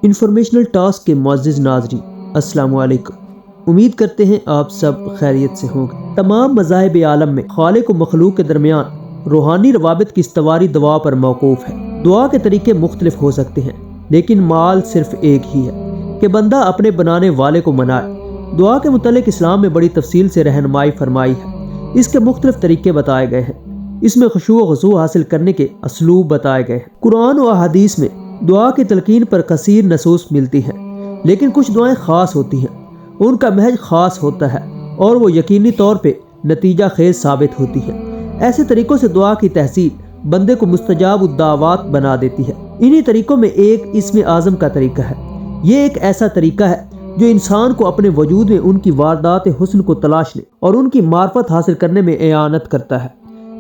Informational task کے معزز ناظرین، السلام علیکم۔ امید کرتے ہیں آپ سب خیریت سے ہوں گے۔ تمام مذاہب عالم میں خالق و مخلوق کے درمیان روحانی روابط کی استواری دعا پر موقوف ہے۔ دعا کے طریقے مختلف ہو سکتے ہیں، لیکن مال صرف ایک ہی ہے کہ بندہ اپنے بنانے والے کو منائے۔ دعا کے متعلق اسلام میں بڑی تفصیل سے رہنمائی فرمائی ہے۔ اس کے مختلف طریقے بتائے گئے ہیں۔ اس میں خشوع و خضوع حاصل کرنے کے اسلوب بتائے گئے ہیں۔ قرآن و احادیث میں دعا کی تلقین پر کثیر نصوص ملتی ہیں، لیکن کچھ دعائیں خاص ہوتی ہیں، ان کا محج خاص ہوتا ہے اور وہ یقینی طور پہ نتیجہ خیز ثابت ہوتی ہے۔ ایسے طریقوں سے دعا کی تحصیل بندے کو مستجاب الدعوات بنا دیتی ہے۔ انہی طریقوں میں ایک اسم اعظم کا طریقہ ہے۔ یہ ایک ایسا طریقہ ہے جو انسان کو اپنے وجود میں ان کی واردات حسن کو تلاشنے اور ان کی معرفت حاصل کرنے میں اعانت کرتا ہے،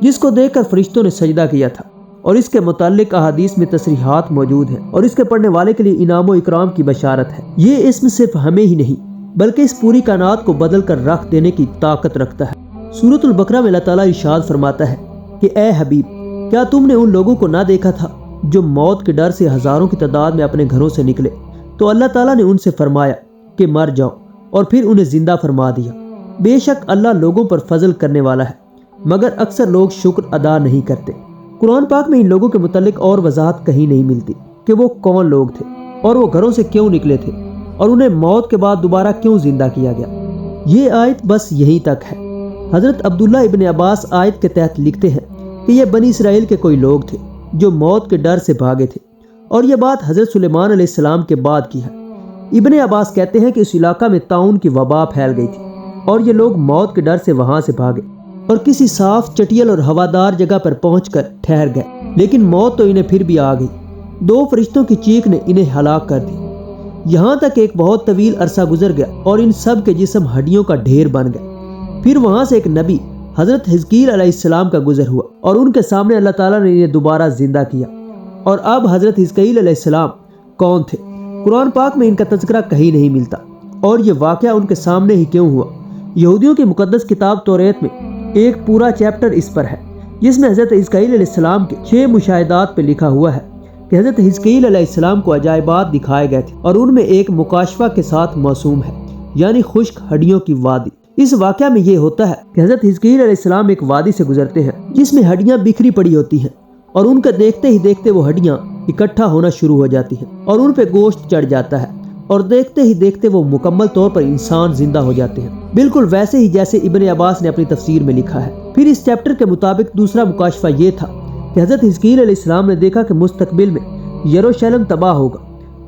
جس کو دیکھ کر فرشتوں نے سجدہ کیا تھا، اور اس کے متعلق احادیث میں تصریحات موجود ہیں اور اس کے پڑھنے والے کے لیے انعام و اکرام کی بشارت ہے۔ یہ اسم صرف ہمیں ہی نہیں بلکہ اس پوری کائنات کو بدل کر رکھ دینے کی طاقت رکھتا ہے۔ سورۃ البقرہ میں اللہ تعالیٰ ارشاد فرماتا ہے کہ اے حبیب، کیا تم نے ان لوگوں کو نہ دیکھا تھا جو موت کے ڈر سے ہزاروں کی تعداد میں اپنے گھروں سے نکلے تو اللہ تعالیٰ نے ان سے فرمایا کہ مر جاؤ، اور پھر انہیں زندہ فرما دیا۔ بے شک اللہ لوگوں پر فضل کرنے والا ہے، مگر اکثر لوگ شکر ادا نہیں کرتے۔ قرآن پاک میں ان لوگوں کے متعلق اور وضاحت کہیں نہیں ملتی کہ وہ کون لوگ تھے اور وہ گھروں سے کیوں نکلے تھے اور انہیں موت کے بعد دوبارہ کیوں زندہ کیا گیا۔ یہ آیت بس یہیں تک ہے۔ حضرت عبداللہ ابن عباس آیت کے تحت لکھتے ہیں کہ یہ بنی اسرائیل کے کوئی لوگ تھے جو موت کے ڈر سے بھاگے تھے، اور یہ بات حضرت سلیمان علیہ السلام کے بعد کی ہے۔ ابن عباس کہتے ہیں کہ اس علاقہ میں طاعون کی وبا پھیل گئی تھی اور یہ لوگ موت کے ڈر سے وہاں سے بھاگے اور کسی صاف چٹیل اور ہوادار جگہ پر پہنچ کر ٹھہر گئے، لیکن موت تو انہیں پھر بھی آ گئی۔ دو فرشتوں کی چیخ نے انہیں ہلاک کر دی، یہاں تک ایک بہت طویل عرصہ گزر گیا اور ان سب کے جسم ہڈیوں کا ڈھیر بن گئے۔ پھر وہاں سے ایک نبی حضرت حزقیل علیہ السلام کا گزر ہوا اور ان کے سامنے اللہ تعالیٰ نے انہیں دوبارہ زندہ کیا۔ اور اب حضرت حزقیل علیہ السلام کون تھے؟ قرآن پاک میں ان کا تذکرہ کہیں نہیں ملتا، اور یہ واقعہ ان کے سامنے ہی کیوں ہوا؟ یہودیوں کی مقدس کتاب توریت میں ایک پورا چیپٹر اس پر ہے، جس میں حضرت حزقیل علیہ السلام کے 6 مشاہدات پہ لکھا ہوا ہے کہ حضرت حزقیل علیہ السلام کو عجائبات دکھائے گئے تھے، اور ان میں ایک مکاشفہ کے ساتھ موسوم ہے، یعنی خشک ہڈیوں کی وادی۔ اس واقعہ میں یہ ہوتا ہے کہ حضرت حزقیل علیہ السلام ایک وادی سے گزرتے ہیں جس میں ہڈیاں بکھری پڑی ہوتی ہیں، اور ان کا دیکھتے ہی دیکھتے وہ ہڈیاں اکٹھا ہونا شروع ہو جاتی ہیں اور ان پہ گوشت چڑھ جاتا ہے، اور دیکھتے ہی دیکھتے وہ مکمل طور پر انسان زندہ ہو جاتے ہیں، بالکل ویسے ہی جیسے ابن عباس نے اپنی تفسیر میں لکھا ہے۔ پھر اس چیپٹر کے مطابق دوسرا مکاشفہ یہ تھا کہ حضرت حزقیل علیہ السلام نے دیکھا کہ مستقبل میں یروشلم تباہ ہوگا۔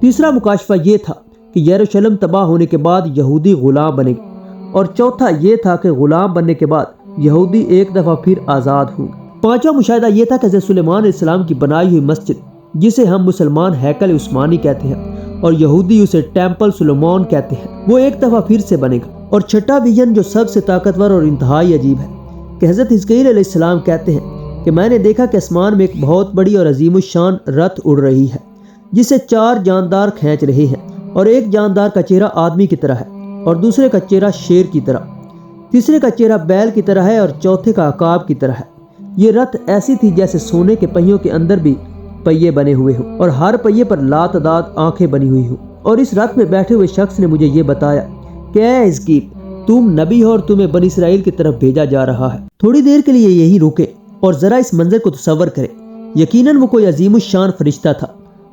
تیسرا مکاشفہ یہ تھا کہ یروشلم تباہ ہونے کے بعد یہودی غلام بنے گے، اور چوتھا یہ تھا کہ غلام بننے کے بعد یہودی ایک دفعہ پھر آزاد ہوں گے۔ پانچواں مشاہدہ یہ تھا کہ حضرت سلیمان علیہ السلام کی بنائی ہوئی مسجد، جسے ہم مسلمان ہیکل عثمانی کہتے ہیں اور یہودی اسے ٹیمپل سلیمان کہتے ہیں، وہ ایک دفعہ پھر سے بنے گا۔ اور چھٹا ویژن جو سب سے طاقتور اور انتہائی عجیب ہے کہ حضرت حزقیل علیہ السلام کہتے ہیں کہ میں نے دیکھا کہ آسمان میں ایک بہت بڑی اور عظیم الشان رتھ اڑ رہی ہے، جسے 4 جاندار کھینچ رہے ہیں، اور ایک جاندار کا چہرہ آدمی کی طرح ہے، اور دوسرے کا چہرہ شیر کی طرح، تیسرے کا چہرہ بیل کی طرح ہے، اور چوتھے کا عقاب کی طرح ہے۔ یہ رتھ ایسی تھی جیسے سونے کے پہیوں کے اندر بھی پہیے بنے ہوئے ہوں، اور ہر پہیے پر لاتعداد آنکھیں بنی ہوئی ہوں۔ اور اس رتھ میں بیٹھے ہوئے شخص نے مجھے یہ بتایا کہ اے حزقیل، تم نبی ہو اور تمہیں بنی اسرائیل کی طرف بھیجا جا رہا ہے۔ تھوڑی دیر کے لیے یہی رکے اور ذرا اس منظر کو تصور کریں۔ یقیناً وہ کوئی عظیم الشان فرشتہ تھا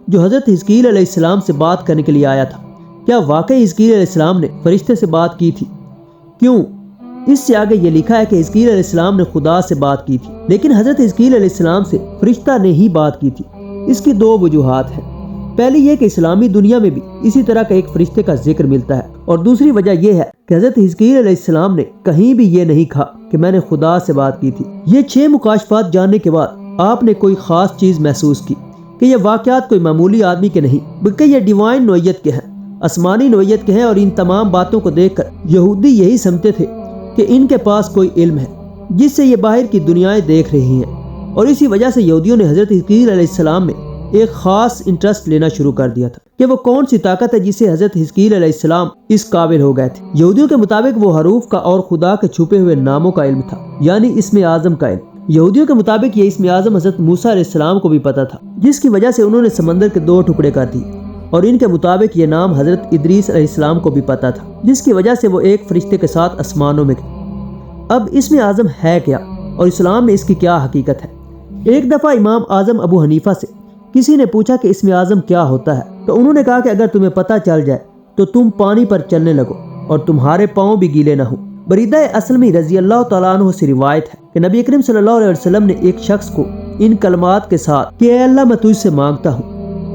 جو حضرت حزقیل علیہ السلام سے بات کرنے کے لیے آیا تھا۔ کیا واقعی حزقیل علیہ السلام نے فرشتے سے بات کی تھی؟ کیوں؟ اس سے آگے یہ لکھا ہے کہ حزقیل علیہ السلام نے خدا سے بات کی تھی، لیکن حضرت حزقیل علیہ السلام سے فرشتہ نے ہی بات کی تھی۔ اس کی 2 وجوہات ہیں۔ پہلی یہ کہ اسلامی دنیا میں بھی اسی طرح کا ایک فرشتے کا ذکر ملتا ہے، اور دوسری وجہ یہ ہے کہ حضرت حزقیل علیہ السلام نے کہیں بھی یہ نہیں کہا کہ میں نے خدا سے بات کی تھی۔ یہ 6 مکاشفات جاننے کے بعد آپ نے کوئی خاص چیز محسوس کی کہ یہ واقعات کوئی معمولی آدمی کے نہیں بلکہ یہ ڈیوائن نوعیت کے ہیں، آسمانی نوعیت کے ہیں، اور ان تمام باتوں کو دیکھ کر یہودی یہی سمجھتے تھے کہ ان کے پاس کوئی علم ہے جس سے یہ باہر کی دنیایں دیکھ رہی ہیں، اور اسی وجہ سے یہودیوں نے حضرت حزقیل علیہ السلام میں ایک خاص انٹرسٹ لینا شروع کر دیا تھا کہ وہ کون سی طاقت ہے جسے حضرت حزقیل علیہ السلام اس قابل ہو گئے تھے۔ یہودیوں کے مطابق وہ حروف کا اور خدا کے چھپے ہوئے ناموں کا علم تھا، یعنی اسم اعظم کا علم۔ یہودیوں کے مطابق یہ اسم اعظم حضرت موسیٰ علیہ السلام کو بھی پتا تھا، جس کی وجہ سے انہوں نے سمندر کے 2 ٹکڑے کر دیے اور ان کے مطابق یہ نام حضرت ادریس علیہ السلام کو بھی پتا تھا، جس کی وجہ سے وہ ایک فرشتے کے ساتھ آسمانوں میں گئے۔ اب اسم اعظم ہے کیا اور اسلام میں اس کی کیا حقیقت ہے؟ ایک دفعہ امام اعظم ابو حنیفہ سے کسی نے پوچھا کہ اسم اعظم کیا ہوتا ہے، تو انہوں نے کہا کہ اگر تمہیں پتہ چل جائے تو تم پانی پر چلنے لگو اور تمہارے پاؤں بھی گیلے نہ ہوں۔ بریدہ اسلمی رضی اللہ تعالیٰ عنہ سے روایت ہے کہ نبی کریم صلی اللہ علیہ وسلم نے ایک شخص کو ان کلمات کے ساتھ کہ اے اللہ میں تجھ سے مانگتا ہوں،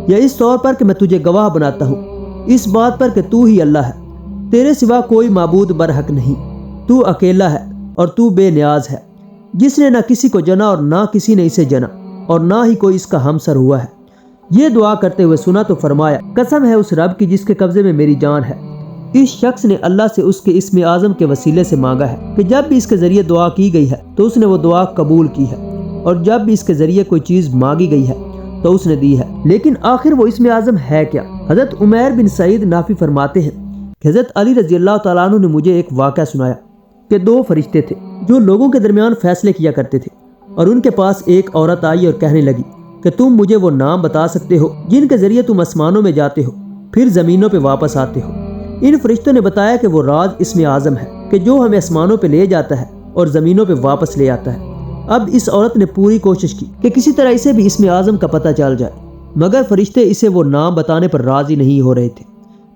یا اس طور پر کہ میں تجھے گواہ بناتا ہوں اس بات پر کہ تو ہی اللہ ہے، تیرے سوا کوئی معبود برحق نہیں، تو اکیلا ہے اور تو بے نیاز ہے، جس نے نہ کسی کو جنا اور نہ کسی نے اسے جنا اور نہ ہی کوئی اس کا ہمسر ہوا ہے۔ یہ دعا کرتے ہوئے سنا تو فرمایا، قسم ہے اس رب کی جس کے قبضے میں میری جان ہے، اس شخص نے اللہ سے اس کے اسم اعظم کے وسیلے سے مانگا ہے کہ جب بھی اس کے ذریعے دعا کی گئی ہے تو اس نے وہ دعا قبول کی ہے، اور جب بھی اس کے ذریعے کوئی چیز مانگی گئی ہے تو اس نے دی ہے۔ لیکن آخر وہ اسم اعظم ہے کیا؟ حضرت عمیر بن سعید نافی فرماتے ہیں کہ حضرت علی رضی اللہ تعالیٰ عنہ نے مجھے ایک واقعہ سنایا کہ دو فرشتے تھے جو لوگوں کے درمیان فیصلے کیا کرتے تھے، اور ان کے پاس ایک عورت آئی اور کہنے لگی کہ تم مجھے وہ نام بتا سکتے ہو جن کے ذریعے تم آسمانوں میں جاتے ہو پھر زمینوں پہ واپس آتے ہو؟ ان فرشتوں نے بتایا کہ وہ راز اسم اعظم ہے کہ جو ہمیں آسمانوں پہ لے جاتا ہے اور زمینوں پہ واپس لے آتا ہے۔ اب اس عورت نے پوری کوشش کی کہ کسی طرح اسے بھی اسم اعظم کا پتہ چل جائے، مگر فرشتے اسے وہ نام بتانے پر راضی نہیں ہو رہے تھے۔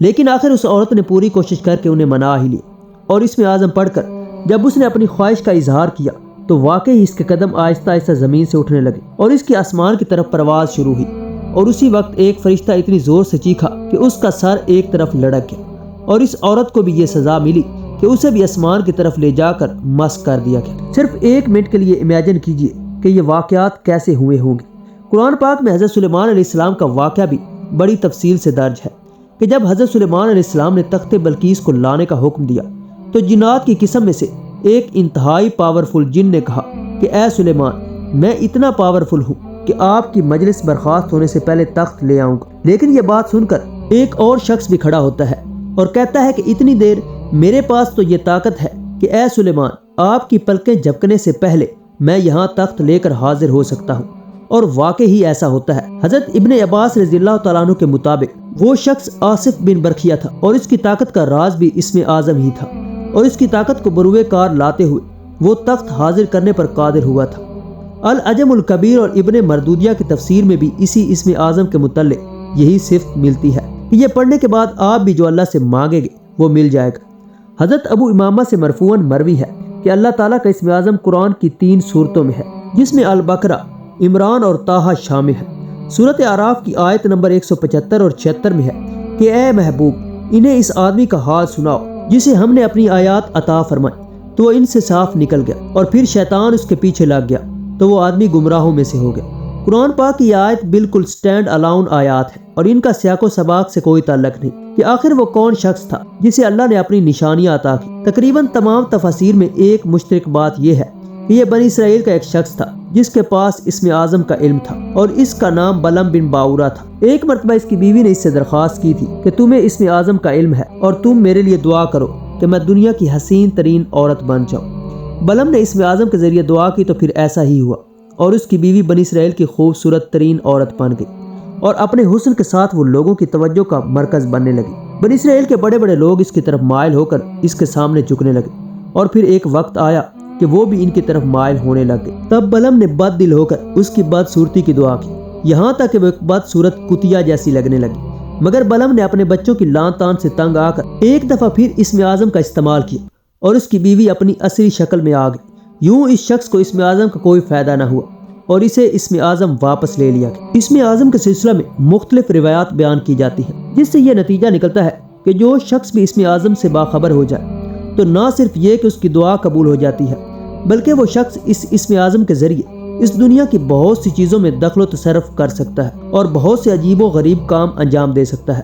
لیکن آخر اس عورت نے پوری کوشش کر کے انہیں منا ہی لیا، اور اسم اعظم پڑھ کر جب اس نے اپنی خواہش کا اظہار کیا تو واقعی اس کے قدم آہستہ آہستہ زمین سے اٹھنے لگے اور اس کی آسمان کی طرف پرواز شروع ہوئی، اور اسی وقت ایک فرشتہ اتنی زور سے چیخا کہ اس کا سر ایک طرف لڑک گیا، اور اس عورت کو بھی یہ سزا ملی کہ اسے بھی آسمان کی طرف لے جا کر مسخ کر دیا گیا۔ صرف ایک منٹ کے لیے امیجن کیجئے کہ یہ واقعات کیسے ہوئے ہوں گے۔ قرآن پاک میں حضرت سلیمان علیہ السلام کا واقعہ بھی بڑی تفصیل سے درج ہے کہ جب حضرت سلیمان علیہ السلام نے تخت بلقیس کو لانے کا حکم دیا تو جنات کی قسم میں سے ایک انتہائی پاورفل جن نے کہا کہ اے سلیمان، میں اتنا پاورفل ہوں کہ آپ کی مجلس برخاست ہونے سے پہلے تخت لے آؤں گا۔ لیکن یہ بات سن کر ایک اور شخص بھی کھڑا ہوتا ہے اور کہتا ہے کہ اتنی دیر میرے پاس تو یہ طاقت ہے کہ اے سلیمان، آپ کی پلکیں جھپکنے سے پہلے میں یہاں تخت لے کر حاضر ہو سکتا ہوں۔ اور واقعی ہی ایسا ہوتا ہے۔ حضرت ابن عباس رضی اللہ تعالیٰ عنہ کے مطابق وہ شخص آصف بن برکھیہ تھا، اور اس کی طاقت کا راز بھی اسم اعظم ہی تھا، اور اس کی طاقت کو بروئے کار لاتے ہوئے وہ تخت حاضر کرنے پر قادر ہوا تھا۔ العجم الکبیر اور ابن مردودیہ کی تفسیر میں بھی اسی اسم اعظم کے متعلق یہی صفت ملتی ہے کہ یہ پڑھنے کے بعد آپ بھی جو اللہ سے مانگیں گے وہ مل جائے گا۔ حضرت ابو امامہ سے مرفوعاً مروی ہے کہ اللہ تعالیٰ کا اسم اعظم قرآن کی 3 صورتوں میں ہے، جس میں البقرہ، عمران اور طٰہٰ شامل ہے۔ سورۃ اعراف کی آیت نمبر 175 اور 76 میں ہے کہ اے محبوب، انہیں اس آدمی کا حال سناؤ جسے ہم نے اپنی آیات عطا فرمائی تو وہ ان سے صاف نکل گیا، اور پھر شیطان اس کے پیچھے لگ گیا تو وہ آدمی گمراہوں میں سے ہو گیا۔ قرآن پاک کی یہ آیت بالکل سٹینڈ الاؤن آیات ہے، اور ان کا سیاق و سباق سے کوئی تعلق نہیں کہ آخر وہ کون شخص تھا جسے اللہ نے اپنی نشانیاں عطا کی۔ تقریباً تمام تفاسیر میں ایک مشترک بات یہ ہے کہ یہ بنی اسرائیل کا ایک شخص تھا جس کے پاس اسم اعظم کا علم تھا، اور اس کا نام بلم بن باورا تھا۔ ایک مرتبہ اس کی بیوی نے اس سے درخواست کی تھی کہ تمہیں اسم اعظم کا علم ہے اور تم میرے لیے دعا کرو کہ میں دنیا کی حسین ترین عورت بن جاؤں۔ بلم نے اسم اعظم کے ذریعے دعا کی تو پھر ایسا ہی ہوا، اور اس کی بیوی بنی اسرائیل کی خوبصورت ترین عورت بن گئی، اور اپنے حسن کے ساتھ وہ لوگوں کی توجہ کا مرکز بننے لگی۔ بنی اسرائیل کے بڑے بڑے لوگ اس کی طرف مائل ہو کر اس کے سامنے جھکنے لگے، اور پھر ایک وقت آیا کہ وہ بھی ان کی طرف مائل ہونے لگ گئے۔ تب بلم نے بد دل ہو کر اس کی بدصورتی کی دعا کی، یہاں تک کہ وہ ایک بدصورت کتیا جیسی لگنے لگی۔ مگر بلم نے اپنے بچوں کی لان تان سے تنگ آ کر ایک دفعہ پھر اسم اعظم کا استعمال کیا، اور اس کی بیوی اپنی اصلی شکل میں آ گئی۔ یوں اس شخص کو اسم اعظم کا کوئی فائدہ نہ ہوا، اور اسے اسم اعظم واپس لے لیا گیا۔ اسم اعظم کے سلسلہ میں مختلف روایات بیان کی جاتی ہیں، جس سے یہ نتیجہ نکلتا ہے کہ جو شخص بھی اسم اعظم سے باخبر ہو جائے تو نہ صرف یہ کہ اس کی دعا قبول ہو جاتی ہے، بلکہ وہ شخص اس اسم اعظم کے ذریعے اس دنیا کی بہت سی چیزوں میں دخل و تصرف کر سکتا ہے اور بہت سے عجیب و غریب کام انجام دے سکتا ہے۔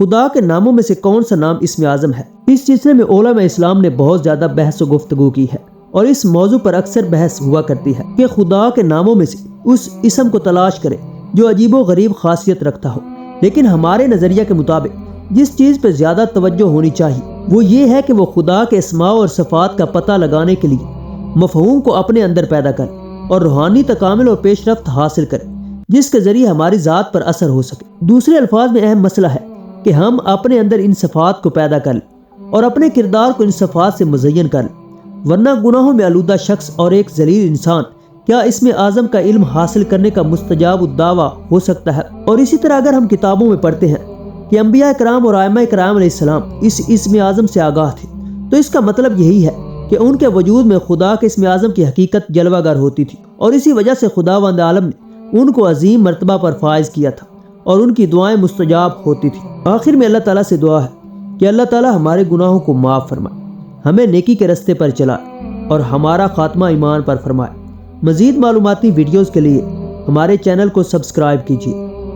خدا کے ناموں میں سے کون سا نام اسم اعظم ہے؟ اس سلسلے میں علماء اسلام نے بہت زیادہ بحث و گفتگو کی ہے، اور اس موضوع پر اکثر بحث ہوا کرتی ہے کہ خدا کے ناموں میں سے اس اسم کو تلاش کرے جو عجیب و غریب خاصیت رکھتا ہو۔ لیکن ہمارے نظریہ کے مطابق جس چیز پہ زیادہ توجہ ہونی چاہیے وہ یہ ہے کہ وہ خدا کے اسماء اور صفات کا پتہ لگانے کے لیے مفہوم کو اپنے اندر پیدا کرے اور روحانی تکامل اور پیش رفت حاصل کرے، جس کے ذریعے ہماری ذات پر اثر ہو سکے۔ دوسرے الفاظ میں اہم مسئلہ ہے کہ ہم اپنے اندر ان صفات کو پیدا کر لیں اور اپنے کردار کو ان صفات سے مزین کر لیں، ورنہ گناہوں میں آلودہ شخص اور ایک ذلیل انسان کیا اسم اعظم کا علم حاصل کرنے کا مستجاب الدعویٰ ہو سکتا ہے؟ اور اسی طرح اگر ہم کتابوں میں پڑھتے ہیں کہ انبیاء کرام اور ائمہ کرام علیہ السلام اس اسم اعظم سے آگاہ تھے، تو اس کا مطلب یہی ہے کہ ان کے وجود میں خدا کے اسم اعظم کی حقیقت جلوہ گر ہوتی تھی، اور اسی وجہ سے خداوند عالم نے ان کو عظیم مرتبہ پر فائز کیا تھا اور ان کی دعائیں مستجاب ہوتی تھی۔ آخر میں اللہ تعالیٰ سے دعا ہے کہ اللہ تعالیٰ ہمارے گناہوں کو معاف فرمائے، ہمیں نیکی کے رستے پر چلائے اور ہمارا خاتمہ ایمان پر فرمائے۔ مزید معلوماتی ویڈیوز کے لیے ہمارے چینل کو سبسکرائب کیجیے،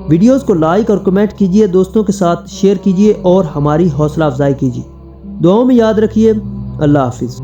ویڈیوز کو لائک اور کمنٹ کیجیے، دوستوں کے ساتھ شیئر کیجیے اور ہماری حوصلہ افزائی کیجیے۔ دعاؤں میں یاد رکھیے۔ اللہ حافظ۔